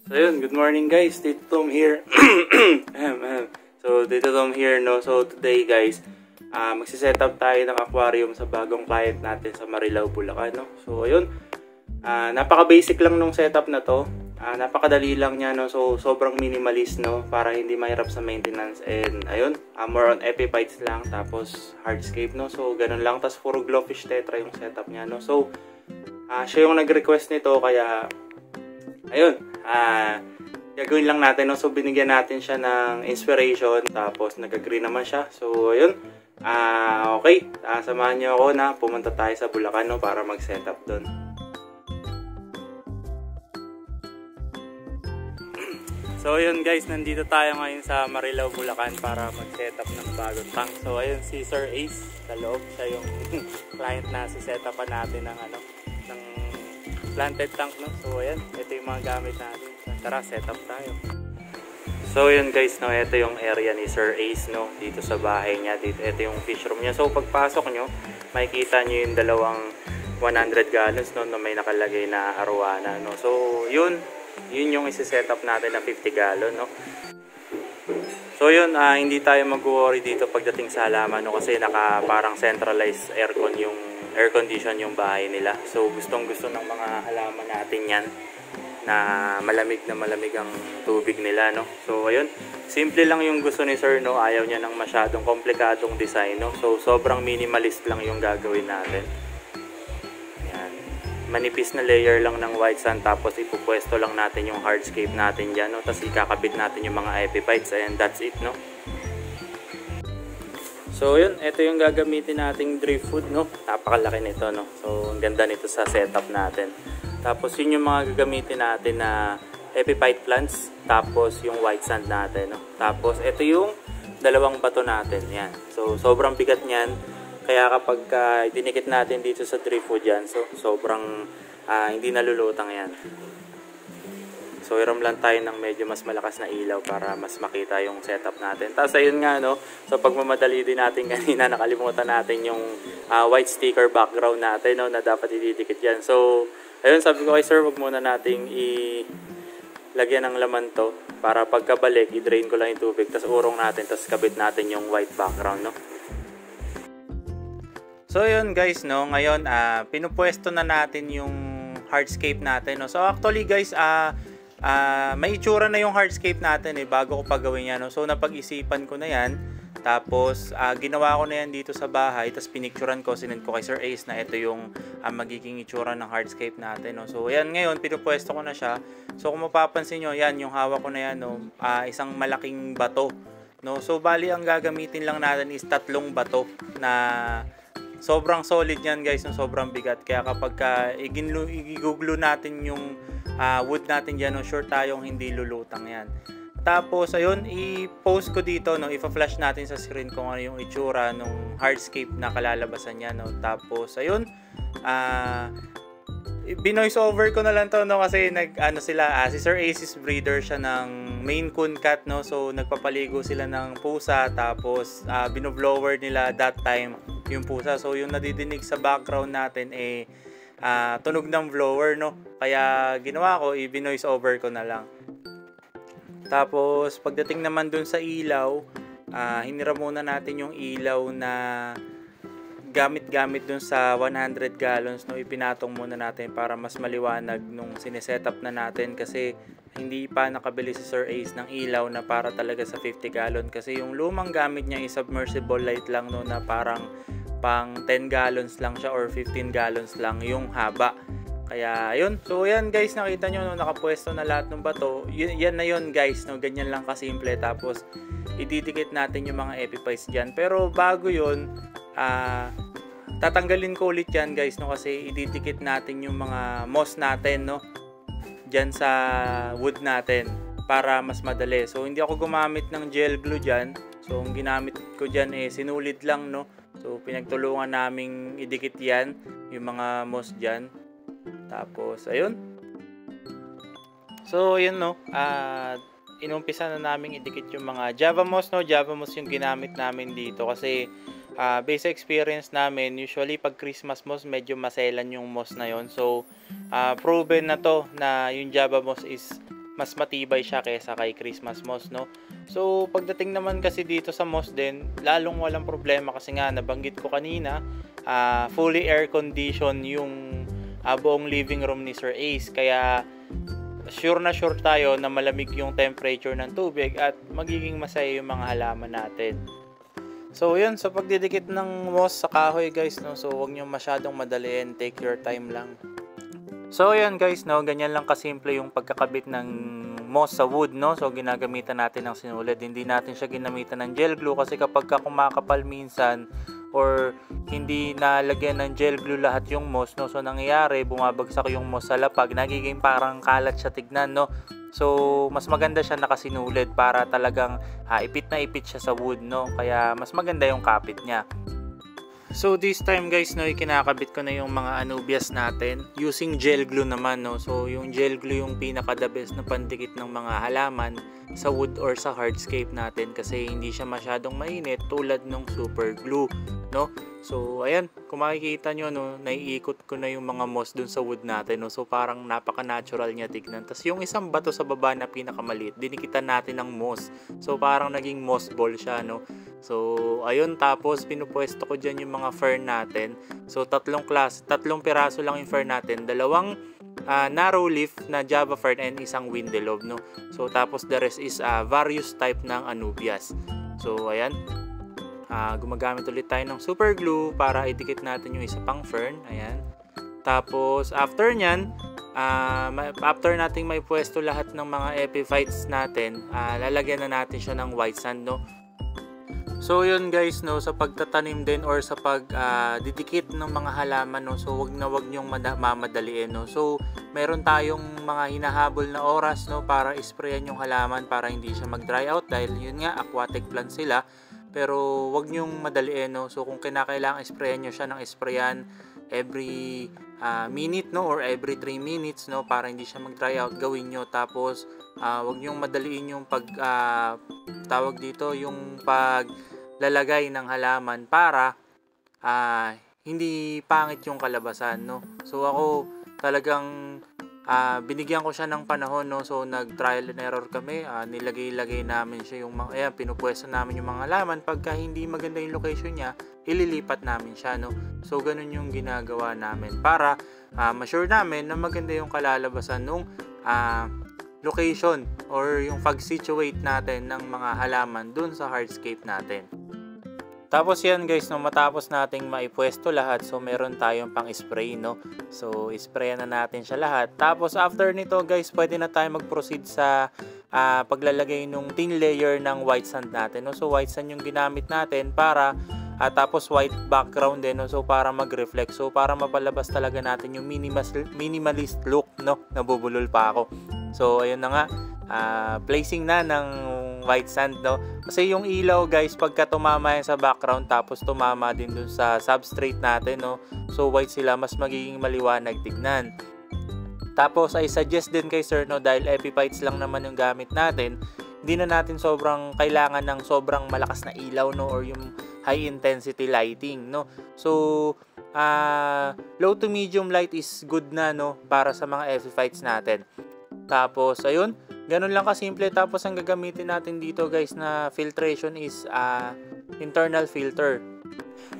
So yun, good morning guys, Tito Tom here. So Tito Tom here, no. So today guys, magsiset up tayo ng aquarium sa bagong client natin sa Marilao, Bulacan, no. So ayun, napaka basic lang nung setup na to. Napakadali lang niya, no. So sobrang minimalist, no, para hindi mahirap sa maintenance. And ayun, more on epiphytes lang, tapos hardscape, no. So ganun lang, tapos puro glowfish tetra yung setup niya, no. So siya yung nag-request nito, kaya ayun, gagawin lang natin, no? So binigyan natin siya ng inspiration, tapos nag-agree naman siya. So ayun, okay, samahan niyo ako na pumunta tayo sa Bulacan, no, para mag-setup doon. So ayun guys, nandito tayo ngayon sa Marilao, Bulacan para mag-setup ng bagong tank. So ayun, si Sir Ace sa loob, siya yung client na si-setupan natin ng ng planted tank, no. So ayan, ito yung mga gamit natin. Tara, setup tayo. So yun guys, no, ito yung area ni Sir Ace, no, dito sa bahay niya. Dito, ito yung fish room niya. So pagpasok nyo, makikita nyo yung dalawang 100 gallons, no, na may nakalagay na arowana, no. So yun yung isi-setup natin na 50 gallon, no. So yun, hindi tayo mag-worry dito pagdating sa halaman, no, kasi parang centralized air condition yung bahay nila. So gustong gusto ng mga halaman natin yan na malamig ang tubig nila, no. So ayun, simple lang yung gusto ni Sir, no. Ayaw niya ng masyadong komplikadong design, no. So sobrang minimalist lang yung gagawin natin. Yan, manipis na layer lang ng white sand, tapos ipupwesto lang natin yung hardscape natin dyan, no. Tapos ikakabit natin yung mga epiphytes, and that's it, no. So yun, ito yung gagamitin nating drift food, no. Napakalaki nito, no. So ang ganda nito sa setup natin. Tapos yun yung mga gagamitin natin na epiphyte plants, tapos yung white sand natin, no. Tapos ito yung dalawang bato natin, yan. So sobrang bigat niyan, kaya kapag dinikit natin dito sa drift food yan, so sobrang hindi nalulutang yan. So hiram lang tayo ng medyo mas malakas na ilaw para mas makita yung setup natin. Tapos ayun nga, no, so pagmamadali din natin kanina, nakalimutan natin yung white sticker background natin, no, na dapat ididikit yan. So ayun, sabi ko kay Sir, wag muna nating ilagyan ng laman to, para pagkabalik i-drain ko lang yung tubig, tapos urong natin, tapos kabit natin yung white background, no. So yun guys, no, ngayon pinupwesto na natin yung hardscape natin, no. So actually guys, may itsura na yung hardscape natin bago ko pagawin yan, no? So napag-isipan ko na yan, tapos ginawa ko na yan dito sa bahay, tapos pinicturan ko, sinend ko kay Sir Ace na ito yung magiging itsura ng hardscape natin, no? So yan, ngayon pinupwesto ko na siya. So kung mapapansin nyo, yan yung hawak ko na yan, no? Isang malaking bato, no? So bali ang gagamitin lang natin is 3 bato na sobrang solid yan guys, no? Sobrang bigat, kaya kapag iguglo natin yung wood natin dyan, no, sure tayong hindi lulutang yan. Tapos ayun, i-post ko dito, no, ipa-flash natin sa screen kung ano yung itsura nung hardscape na kalalabasan niya, no. Tapos ayun, binoise over ko na lang to, no, kasi si Sir Ace's breeder siya ng Maine Coon cat, no. So nagpapaligo sila ng pusa, tapos binoblower nila that time yung pusa. So yung nadidinig sa background natin tunog ng blower, no. Kaya ginawa ko, i-noise over ko na lang. Tapos pagdating naman dun sa ilaw, hinira muna natin yung ilaw na gamit dun sa 100 gallons, no. Ipinatong muna natin para mas maliwanag nung sinesetup na natin, kasi hindi pa nakabili si Sir Ace ng ilaw na para talaga sa 50 gallon, kasi yung lumang gamit niya is submersible light lang, no, na parang pang 10 gallons lang siya or 15 gallons lang yung haba. Kaya ayun, so yan guys, nakita nyo, no, nakapwesto na lahat ng bato. Yan na yun guys, no, ganyan lang kasimple. Tapos ididikit natin yung mga epiphytes dyan. Pero bago yun, tatanggalin ko ulit yan guys, no, kasi ididikit natin yung mga moss natin, no, dyan sa wood natin para mas madali. So hindi ako gumamit ng gel glue dyan. So ang ginamit ko dyan sinulid lang, no. So pinagtulungan naming idikit yan, yung mga moss dyan. Tapos ayun. So yun, no, inumpisa na naming idikit yung mga Java moss, no. Java moss yung ginamit namin dito kasi based experience namin, usually pag Christmas moss medyo maselan yung moss na yon. So proven na to na yung Java moss is mas matibay siya kaysa kay Christmas moss, no? So pagdating naman kasi dito sa moss din, lalong walang problema kasi nga nabanggit ko kanina, fully air condition yung buong living room ni Sir Ace, kaya sure na sure tayo na malamig yung temperature ng tubig at magiging masaya yung mga halaman natin. So yun, sa pagdidikit ng moss sa kahoy guys, no, so huwag nyo masyadong madaliin, take your time lang. So ayan guys, no, ganyan lang kasimple yung pagkakabit ng moss sa wood, no. So ginagamitan natin ng sinulid, hindi natin siya ginamitan ng gel glue kasi kapag kumakapal minsan or hindi nalagyan ng gel glue lahat yung moss, no, so nangyayari bumabagsak yung moss sa lapag, nagiging parang kalat siya tignan, no. So mas maganda siya nakasinulid para talagang ipit na ipit siya sa wood, no, kaya mas maganda yung kapit niya. So this time guys, no, kinakabit ko na yung mga anubias natin using gel glue naman, no. So yung gel glue yung pinaka the best na pandikit ng mga halaman sa wood or sa hardscape natin kasi hindi siya masyadong mainit tulad ng super glue, no. So ayan, kung makikita nyo, no, naiikot ko na yung mga moss dun sa wood natin, no. So parang napaka natural niya tignan. Tapos yung isang bato sa baba na pinakamaliit, dinikitan natin ng moss, so parang naging moss ball siya, no. So ayun, tapos pinupwesto ko dyan yung mga fern natin. So tatlong piraso lang yung fern natin, dalawang narrow leaf na Java fern and isang windelobe, no. So tapos the rest is various type ng anubias. So ayan, gumagamit ulit tayo ng super glue para idikit natin yung isa pang fern. Ayan. Tapos after nyan, after nating may pwesto lahat ng mga epiphytes natin, lalagyan na natin siya ng white sand, no. So yun guys, no, sa pagtatanim din or sa pagdidikit ng mga halaman, no, so wag nyong mamadaliin, no. So meron tayong mga hinahabol na oras, no, para isprayan yung halaman para hindi siya mag-dry out dahil yun nga aquatic plants sila. Pero wag nyong madaliin, no. So kung kinakailangan isprayan nyo siya ng isprayan every minute, no, or every 3 minutes, no, para hindi siya mag-dry out, gawin nyo. Tapos wag nyong madaliin yung tawag dito, yung paglalagay ng halaman para hindi pangit yung kalabasan, no. So ako talagang binigyan ko siya ng panahon, no. So nag trial and error kami, nilagay namin siya yung mga, ayan, pinupwesto namin yung mga halaman. Pagka hindi maganda yung location niya, ililipat namin siya, no. So ganun yung ginagawa namin para ma-sure namin na maganda yung kalalabasan nung location or yung pag-situate natin ng mga halaman dun sa hardscape natin. Tapos yan guys, no, matapos nating maipwesto lahat, so meron tayong pang spray, no. So isprayan na natin siya lahat. Tapos after nito guys, pwede na tayo mag-proceed sa paglalagay nung thin layer ng white sand natin, no. So white sand yung ginamit natin para tapos white background din, no, so para mag-reflect, so para mapalabas talaga natin yung minimalist look, no. Nabubulol pa ako. So ayun na nga, placing na ng white sand, no. Kasi yung ilaw guys, pagka tumama yan sa background tapos tumama din dun sa substrate natin, no, so white sila, mas magiging maliwanag tignan. Tapos I suggest din kay sir, no, dahil epiphytes lang naman yung gamit natin, hindi na natin sobrang kailangan ng sobrang malakas na ilaw, no, or yung high intensity lighting, no. So low to medium light is good na, no, para sa mga epiphytes natin. Tapos ayun, ganun lang kasimple. Tapos ang gagamitin natin dito guys na filtration is internal filter.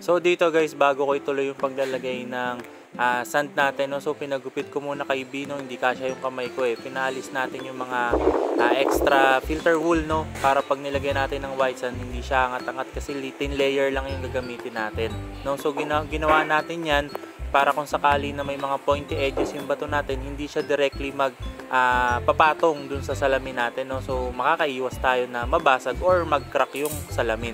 So dito guys, bago ko ituloy yung paglalagay ng sand natin, no, so pinagupit ko muna kay Bino, hindi kasya yung kamay ko, pinaalis natin yung mga extra filter wool, no, para pag nilagay natin ng white sand hindi siya angat-angat kasi thin layer lang yung gagamitin natin, no. So ginawa natin yan para kung sakali na may mga pointy edges yung bato natin, hindi siya directly papatong dun sa salamin natin, no. So makakaiwas tayo na mabasag or mag-crack yung salamin.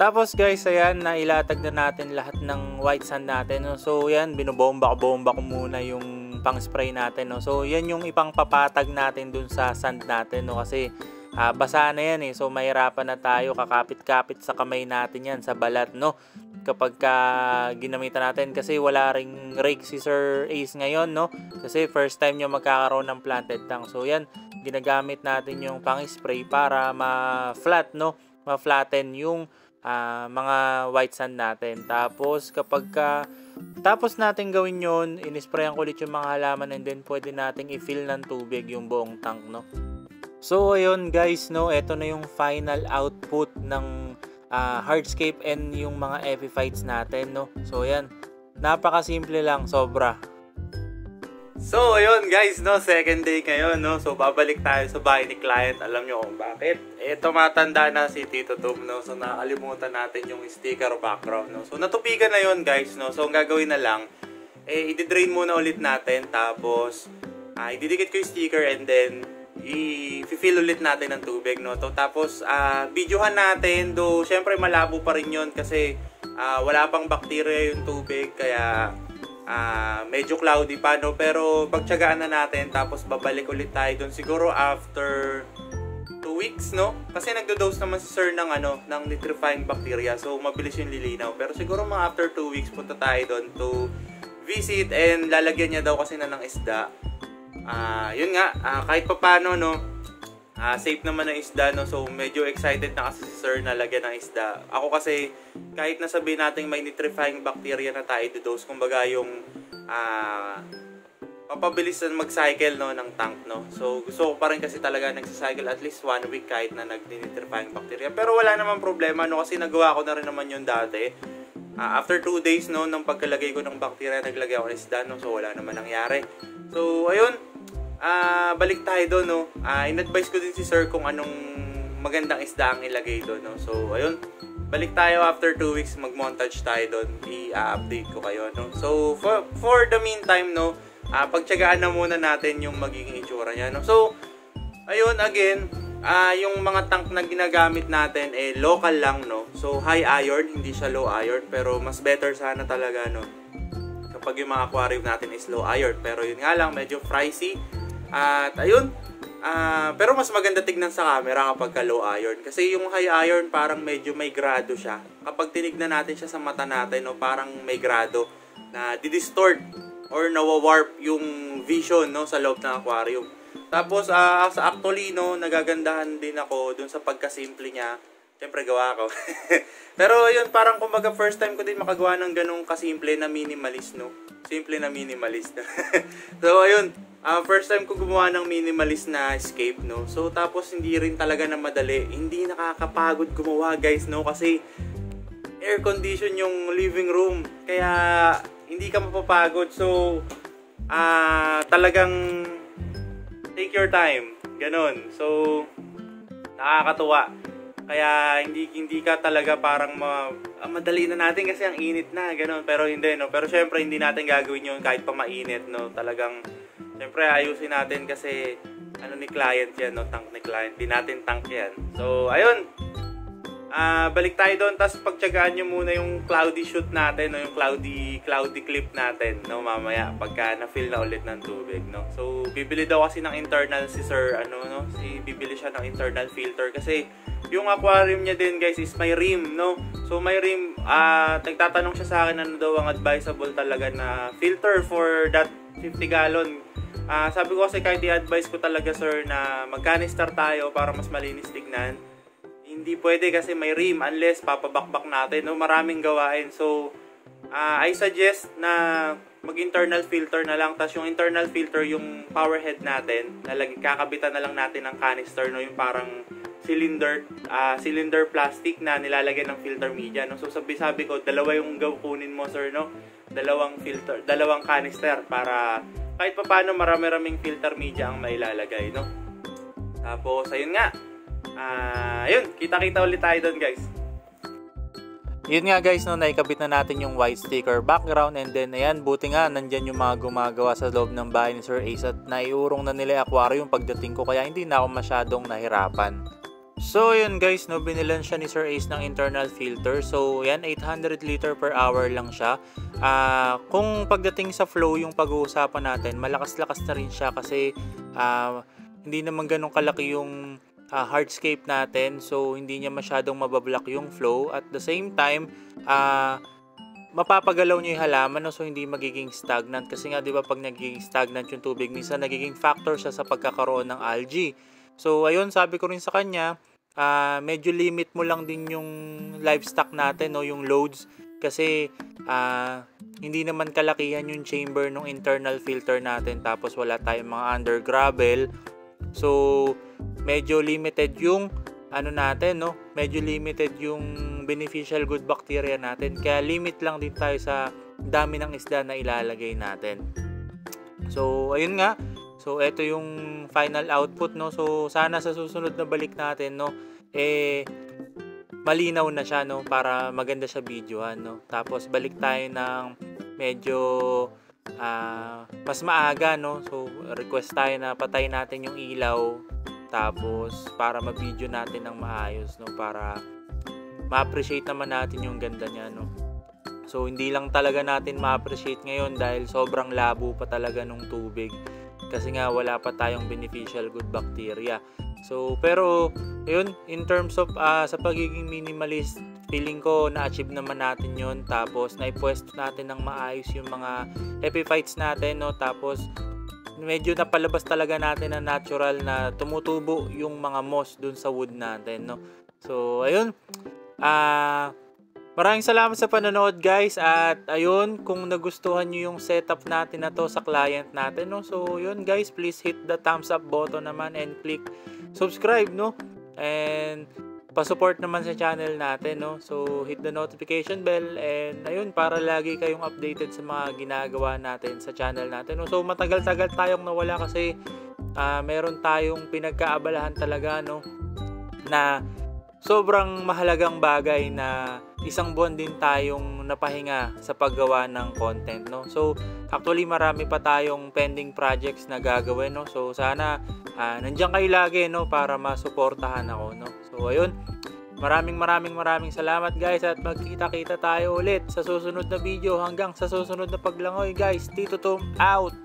Tapos guys, ayan, nailatag na natin lahat ng white sand natin, no. So yan, binobomba ko muna yung pang spray natin, no. So yan yung ipang papatag natin dun sa sand natin, no, kasi basa na yan, so mahirapan na tayo, kakapit-kapit sa kamay natin yan, sa balat, no, kapag ginamitan natin, kasi wala ring rake si Sir Ace ngayon, no, kasi first time nyo magkakaroon ng planted tank. So yan, ginagamit natin yung pang spray para ma-flat, no, ma-flatten yung mga white sand natin. Tapos tapos natin gawin yon, inisprayan ko ulit yung mga halaman, and then pwede nating i-fill ng tubig yung buong tank, no. So ayun guys, no, ito na yung final output ng hardscape and yung mga epiphytes natin, no. So ayan, napakasimple lang, sobra. So ayun guys, no, second day ngayon, no. So babalik tayo sa bahay ni client. Alam nyo kung bakit? Tumatanda na si Tito Tom, no. So nakalimutan natin yung sticker background, no. So natupigan na yun guys, no. So ang gagawin na lang, i-drain muna ulit natin. Tapos ididikit ko yung sticker, and then i-fill ulit natin ng tubig, no. Tapos videohan natin, do syempre malabo pa rin yun kasi wala pang bacteria yung tubig, kaya medyo cloudy pa, no. Pero pagtiyagaan na natin, tapos babalik ulit tayo doon siguro after 2 weeks, no. Kasi nagdo-dose naman si sir ng ng nitrifying bacteria, so mabilis yung lilinaw. Pero siguro mga after 2 weeks punta tayo doon to visit, and lalagyan niya daw kasi na ng isda. Yun nga, kahit pa paano, no, safe naman ang isda, no. So medyo excited na kasi si sir na lagyan ng isda. Ako kasi kahit nasabihin natin may nitrifying bacteria na tayo dose, kumbaga yung mapabilis na mag-cycle, no, ng tank, no. So gusto ko pa rin kasi talaga nagsa-cycle at least 1 week kahit na nag-nitrifying bacteria. Pero wala naman problema, no, kasi nagawa ko na rin naman yun dati. After 2 days, no, ng pagkalagay ko ng bacteria, naglagay ako ng isda, no. So wala naman nangyari. So ayun, balik tayo doon, no. In-advise ko din si sir kung anong magandang isda ang ilagay doon, no. So ayun, balik tayo after 2 weeks, mag-montage tayo doon. I-update ko kayo, no. So for the meantime, no, pagtiyagaan na muna natin yung magiging itsura niya, no. So ayun, again, yung mga tank na ginagamit natin local lang, no. So high iron, hindi siya low iron, pero mas better sana talaga, no, kapag yung mga aquarium natin is low iron. Pero yun nga lang, medyo pricey. At ayun, pero mas maganda tignan sa camera kapag low iron. Kasi yung high iron parang medyo may grado siya. Kapag tinignan natin siya sa mata natin, no, parang may grado na didistort or nawawarp yung vision, no, sa loob ng aquarium. Tapos sa actually, no, nagagandahan din ako dun sa pagkasimple niya. Siyempre gawa ko. Pero yun, parang kumbaga first time ko din makagawa ng ganung kasimple na minimalist, no. Simple na minimalist. So ayun, first time ko gumawa ng minimalist na escape, no. So tapos hindi rin talaga na madali. Hindi nakakapagod gumawa, guys, no, kasi air condition yung living room. Kaya hindi ka mapapagod. So talagang take your time. Ganon. So nakakatuwa. Kaya hindi ka talaga parang madali na natin kasi ang init na, gano'n. Pero hindi, no. Pero syempre hindi natin gagawin 'yon kahit pa mainit, no. Talagang syempre ayusin natin kasi ni client 'yan, no, tank ni client. Di natin tank 'yan. So ayun. Balik tayo doon, tapos pagtiyagaan nyo muna yung cloudy shoot natin, no, yung cloudy clip natin, no, mamaya pagka na-fill na ulit ng tubig, no. So bibili daw kasi ng internal si sir, bibili siya ng internal filter kasi yung aquarium niya din, guys, is may rim, no. So may rim, nagtatanong siya sa akin ano daw ang advisable talaga na filter for that 50 gallon. Sabi ko kasi kahit i-advise ko talaga, sir, na mag-canister tayo para mas malinis tignan. Hindi pwede kasi may rim unless papabakbak natin, no, maraming gawain. So I suggest na mag-internal filter na lang. Tapos yung internal filter, yung power head natin, kakabitan na lang natin ng canister, no, yung parang cylinder plastic na nilalagyan ng filter media, no. So sabi ko, dalawa yung kunin mo, sir, no, dalawang canister para kahit pa paano marami-raming filter media ang mailalagay, no. Tapos ayun nga, ayun, kita-kita ulit tayo doon, guys. Yun nga, guys, no, naikabit na natin yung white sticker background, and then ayan, buti nga nandyan yung mga gumagawa sa loob ng bahay ni Sir Ace at naiurong na nila yung aquarium pagdating ko, kaya hindi na ako masyadong nahirapan. So yun, guys, no, binilan siya ni Sir Ace ng internal filter. So yan, 800 liter per hour lang siya. Kung pagdating sa flow yung pag-uusapan natin, malakas-lakas na rin siya kasi hindi naman ganun kalaki yung hardscape natin, so hindi niya masyadong mabablock yung flow. At the same time, mapapagalaw niyo yung halaman, no? So hindi magiging stagnant kasi nga, di ba, pag nagiging stagnant yung tubig, minsan nagiging factor siya sa pagkakaroon ng algae. So ayun, sabi ko rin sa kanya, medyo limit mo lang din yung livestock natin, no, yung loads, kasi hindi naman kalakihan yung chamber ng internal filter natin, tapos wala tayong mga under gravel. So medyo limited yung natin, no, medyo limited yung beneficial good bacteria natin, kaya limit lang din tayo sa dami ng isda na ilalagay natin. So ayun nga, so ito yung final output, no. So sana sa susunod na balik natin, no, malinaw na siya, no, para maganda siya videohan, no. Tapos balik tayo ng medyo mas maaga, no. So request tayo na patay natin yung ilaw, tapos para ma-video natin ng maayos, no, para ma-appreciate naman natin yung ganda niya, no. So hindi lang talaga natin ma-appreciate ngayon dahil sobrang labo pa talaga nung tubig, kasi nga wala pa tayong beneficial good bacteria. So pero yun, in terms of sa pagiging minimalist, feeling ko na-achieve naman natin yun. Tapos naipwesto natin ng maayos yung mga epiphytes natin, no. Tapos medyo napalabas talaga natin na natural na tumutubo yung mga moss dun sa wood natin, no. So ayun, maraming salamat sa panonood, guys. At ayun, kung nagustuhan nyo yung setup natin na to sa client natin, no. So yun guys, please hit the thumbs up button naman and click subscribe, no. And pa-support naman sa channel natin, no. So hit the notification bell, and ayun, para lagi kayong updated sa mga ginagawa natin sa channel natin, no. So matagal-tagal tayong nawala kasi meron tayong pinagkaabalahan talaga, no, na sobrang mahalagang bagay na isang buwan din tayong napahinga sa paggawa ng content, no. So actually marami pa tayong pending projects na gagawin, no. So sana nandiyan kayo lagi, no, para masuportahan ako, no. So ayun, maraming salamat, guys, at magkita-kita tayo ulit sa susunod na video. Hanggang sa susunod na paglangoy, guys. Tito Tom out.